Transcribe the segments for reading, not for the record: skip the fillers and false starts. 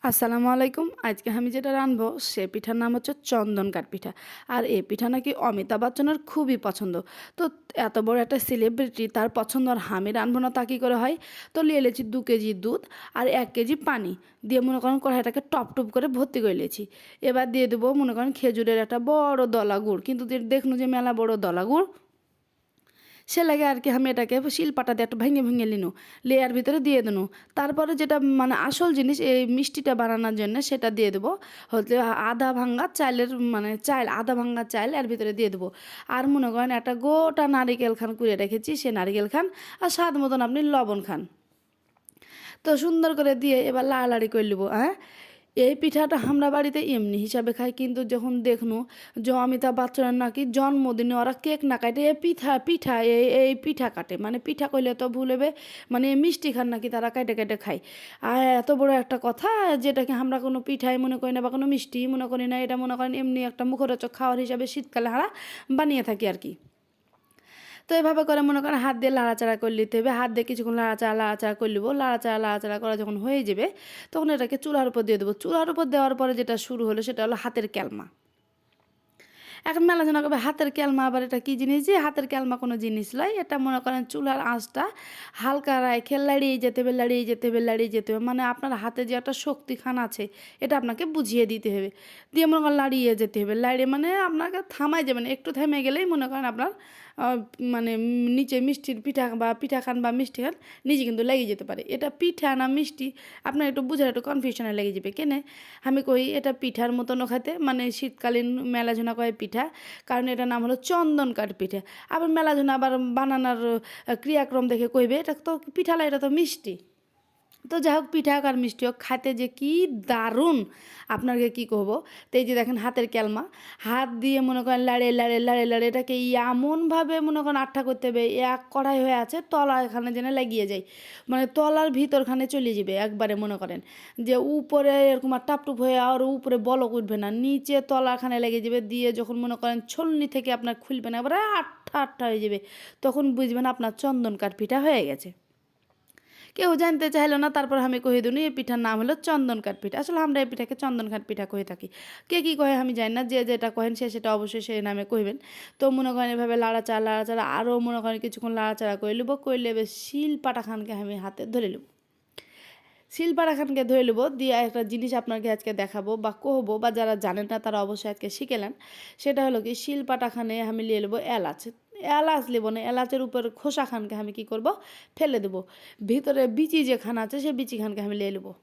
আসসালামু আলাইকুম। আজকে আমি যেটা রাঁধবো সে পিঠার নাম হচ্ছে চন্দন কাঠ পিঠা। আর এই পিঠা নাকি অমিতাভ বচ্চনের খুবই পছন্দ। তো এত বড় একটা সেলিব্রিটি তার পছন্দ আর আমি রাঁধবো না তা কী করে হয়? তো নিয়ে এলেছি 2 কেজি দুধ আর 1 কেজি পানি দিয়ে মনে করেন কড়াইটাকে টপ টপ করে ভর্তি করে নিয়েছি। এবার দিয়ে দেবো মনে করেন খেজুরের একটা বড় দলা গুড়, কিন্তু দেখনু যে মেলা বড় দলা গুড়, সে লাগে আর কি আমি এটাকে শিলপাটা দিয়ে একটু ভেঙে ভেঙে নিনু, লেয়ার ভিতরে দিয়ে দেনু। তারপরে যেটা মানে আসল জিনিস এই মিষ্টিটা বানানোর জন্য সেটা দিয়ে দেবো হচ্ছে আধা ভাঙ্গা চাইলের মানে চাইল, আধা ভাঙ্গা চাইল এর ভিতরে দিয়ে দেবো। আর মনে করেন একটা গোটা নারিকেল খান কুড়িয়ে রেখেছি, সে নারিকেল খান আর স্বাদ মতন আপনি লবণ খান। তো সুন্দর করে দিয়ে এবার লাড়ালাড়ি করে নেবো। হ্যাঁ, এই পিঠাটা আমরা বাড়িতে এমনি হিসাবে খাই, কিন্তু যখন দেখনু যে অমিতাভ বচ্চনের নাকি জন্মদিনে ওরা কেক না কাটে এই পিঠা পিঠা এই এই পিঠা কাটে, মানে পিঠা কইলে তো ভুল হবে, মানে এই মিষ্টি খান নাকি তারা কাটে কাটে খায়। আর এত বড় একটা কথা, যেটাকে আমরা কোনো পিঠাই মনে করি না বা কোনো মিষ্টি মনে করি না, এটা মনে করেন এমনি একটা মুখরোচক খাওয়ার হিসাবে শীতকালে আমরা বানিয়ে থাকি আর কি। তো এভাবে করে মনে করেন হাত দিয়ে লাড়াচাড়া করে নিতে হবে, হাত দিয়ে কিছুক্ষণ লাড়াচাড়া করে নেবো। লাড়াচাড়া করা যখন হয়ে যাবে তখন এটাকে চুলার উপর দিয়ে দেবো। চুলার উপর দেওয়ার পরে যেটা শুরু হলো সেটা হলো হাতের ক্যালমা। এখন মেলা জন করবে হাতের ক্যালমা, আবার এটা কী জিনিস? যে হাতের ক্যালমা কোনো জিনিস নয়, এটা মনে করেন চুলার আঁচটা হালকা রাখে লাড়িয়ে যেতে হবে, লাড়িয়ে যেতে হবে, লাড়িয়ে যেতে হবে, মানে আপনার হাতে যে একটা শক্তিখান আছে এটা আপনাকে বুঝিয়ে দিতে হবে। দিয়ে মনে করেন লাড়িয়ে যেতে হবে, লাড়িয়ে মানে আপনাকে থামাই যাবে না, একটু থেমে গেলেই মনে করেন আপনার মানে নিচে মিষ্টির পিঠা বা পিঠা খান বা মিষ্টি খান নিচে কিন্তু লেগে যেতে পারে। এটা পিঠা না মিষ্টি আপনার একটু বুঝার একটু কনফিউশনে লেগে যাবে। কেনে আমি কই এটা পিঠার মতনও খাইতে, মানে শীতকালীন মেলাজনা কয় পিঠা, কারণ এটার নাম হলো চন্দন কাঠ পিঠা। আবার মেলাজনা আবার বানানোর ক্রিয়াক্রম দেখে কইবে এটা তো পিঠা না, এটা তো মিষ্টি। তো যাই হোক, পিঠা হোক আর মিষ্টি হোক, খাইতে যে কি দারুণ আপনাকে কি কহব। তো এই যে দেখেন হাতের ক্যালমা, হাত দিয়ে মনে করেন লাড়ে এটাকে এমনভাবে মনে করেন আটটা করতে হবে এক কড়াই হয়ে আছে তলা এখানে যেন লাগিয়ে যায়, মানে তলার ভিতরখানে চলে যাবে একবারে। মনে করেন যে উপরে এরকম আর টাপটুপ হয়ে আর উপরে বলক উঠবে না, নিচে তলাখানে লেগে যাবে, দিয়ে যখন মনে করেন ছলনি থেকে আপনার খুলবে না এবারে আটটা আটটা হয়ে যাবে, তখন বুঝবেন আপনার চন্দন কাঠ পিঠা হয়ে গেছে। কেউ জানতে চাইলো না, তারপর আমি কহে দিই এই পিঠার নাম হলো চন্দন কাঠ পিঠা। আসলে আমরা এই পিঠাকে চন্দন কাঠ পিঠা কয়ে থাকি। কে কী কহে আমি জানি না, যে যেটা কহেন সে সেটা অবশ্যই সেই নামে কইবেন। তো মনে করেন এভাবে লাড়াচাড়া আরও মনে করেন কিছুক্ষণ লাড়াচাড়া করে নেবো, করলে এবার শিল পাটাখানকে আমি হাতে ধরে নেব। শিলপাটাখানকে ধরে নেবো, দিয়ে একটা জিনিস আপনাকে আজকে দেখাবো বা কহবো, বা যারা জানেন না তারা অবশ্যই আজকে শিখেলেন। সেটা হলো কি, শিলপাটাখানে আমি নিয়ে নেবো এলাচ। এলাচ নেবো না, এলাচের উপর খোসা খানকে আমি কী করবো, ফেলে দেবো। ভিতরে বিচি যে খান আছে সে বিচি খানকে আমি নিয়ে নেবো।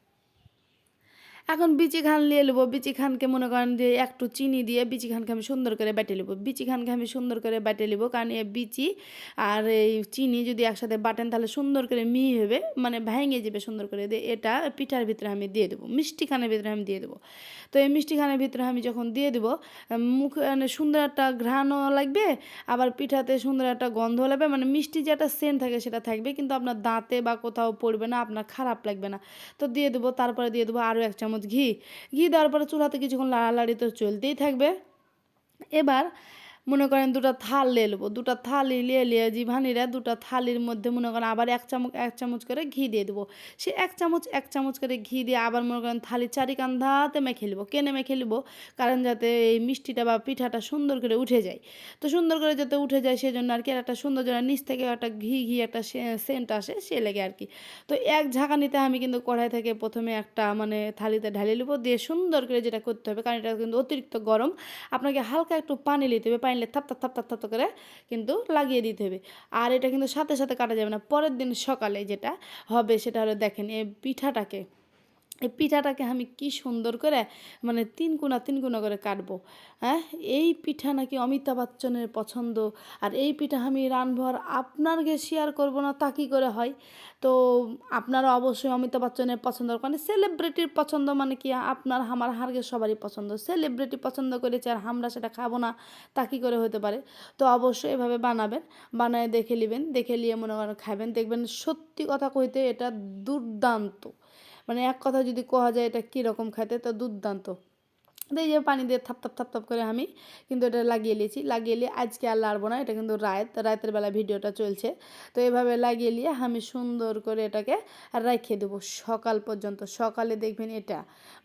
এখন বিচি খান নিয়ে নেবো, বিচি খানকে মনে করেন যে একটু চিনি দিয়ে বিচি খানকে আমি সুন্দর করে বেটে নেবো। বিচি খানকে আমি সুন্দর করে বেটে নেবো, কারণ এই বিচি আর এই চিনি যদি একসাথে বাটেন তাহলে সুন্দর করে মিহি হবে, মানে ভেঙে যাবে সুন্দর করে। দিয়ে এটা পিঠার ভিতরে আমি দিয়ে দেবো, মিষ্টি খানের ভিতরে আমি দিয়ে দেবো। তো এই মিষ্টি খানের ভিতরে আমি যখন দিয়ে দেবো, মুখে মানে সুন্দর একটা ঘ্রাণও লাগবে, আবার পিঠাতে সুন্দর একটা গন্ধ লাগবে, মানে মিষ্টি যে একটা সেন্ট থাকে সেটা থাকবে, কিন্তু আপনার দাঁতে বা কোথাও পড়বে না, আপনার খারাপ লাগবে না। তো দিয়ে দেবো, তারপরে দিয়ে দেবো আরও 1 চামচ ঘি। ঘি দেওয়ার পরে চুলাতে কিছুক্ষণ লাড়ালাড়ি তো চলতেই থাকবে। এবার মনে করেন দুটো থাল নিয়ে নেবো, দুটো থালি নিয়ে জিভানিরা দুটো থালির মধ্যে মনে করেন আবার 1 চামচ করে ঘি দিয়ে দেবো। সে 1 চামচ করে ঘি দিয়ে আবার মনে করেন থালির চারিকান্ধাতে মেখে নেবো। কেনে মেখে নেবো? কারণ যাতে এই মিষ্টিটা বা পিঠাটা সুন্দর করে উঠে যায়। তো সুন্দর করে যাতে উঠে যায় সেজন্য আর কি, আর একটা সুন্দর যেন নিচ থেকে একটা ঘি ঘি একটা সেন্ট আসে সে লেগে আর কি। তো এক ঝাঁকানিতে আমি কিন্তু কড়াই থেকে প্রথমে একটা মানে থালিতে ঢালিয়ে নেবো, দিয়ে সুন্দর করে যেটা করতে হবে, কারণ এটা কিন্তু অতিরিক্ত গরম, আপনাকে হালকা একটু পানি নিতে হবে, পানি নিলে থাপ করে কিন্তু লাগিয়ে দিতে হবে। আর এটা কিন্তু সাথে সাথে কাটা যাবে না, পরের দিন সকালে যেটা হবে সেটা হলো দেখেন এই পিঠাটাকে আমি কি সুন্দর করে মানে তিন কোনা করে কাটবো। হ্যাঁ, এই পিঠা নাকি অমিতাভ বচ্চনের পছন্দ, আর এই পিঠা আমি রানবো আর আপনারকে শেয়ার করব না তা কী করে হয়? তো আপনারা অবশ্যই অমিতাভ বচ্চনের পছন্দ, মানে সেলিব্রিটির পছন্দ, মানে কি আপনার আমার হারকে সবারই পছন্দ, সেলিব্রিটি পছন্দ করেছে আর আমরা সেটা খাবো না তা কী করে হতে পারে? তো অবশ্যই এভাবে বানাবেন, বানায় দেখে নেবেন, দেখে নিয়ে মনে করেন খাবেন, দেখবেন সত্যি কথা কইতে এটা দুর্দান্ত। মানে এক কথা যদি কোয়া যায় এটা কীরকম খাইতে, তো দুর্দান্ত। তো এই যে পানি দিয়ে থাপ থাপ থাপ থাপ করে আমি কিন্তু এটা লাগিয়ে নিয়েছি, লাগিয়ে নিয়ে আজকে আর লাড়বো না, এটা কিন্তু রাতের বেলা ভিডিওটা চলছে। তো এভাবে লাগিয়ে নিয়ে আমি সুন্দর করে এটাকে রেখে দেবো সকাল পর্যন্ত। সকালে দেখবেন এটা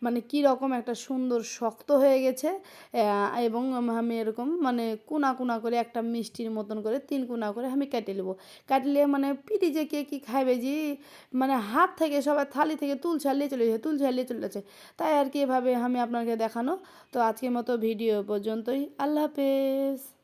মানে কী রকম একটা সুন্দর শক্ত হয়ে গেছে, এবং আমি এরকম মানে কোনা কোনা করে একটা মিষ্টির মতন করে 3 কোনা করে আমি কেটে নেবো। কাটলে মানে পিঠে কে কী খাইবে যে মানে হাত থেকে সবার থালি থেকে তুল ছাড়িয়ে চলে যাচ্ছে, তুল ছাড়িয়ে চলে যাচ্ছে। তাই আর কি এভাবে আমি আপনাকে দেখানো। তো আজকের মতো ভিডিও পর্যন্তই। আল্লাহ হাফেজ।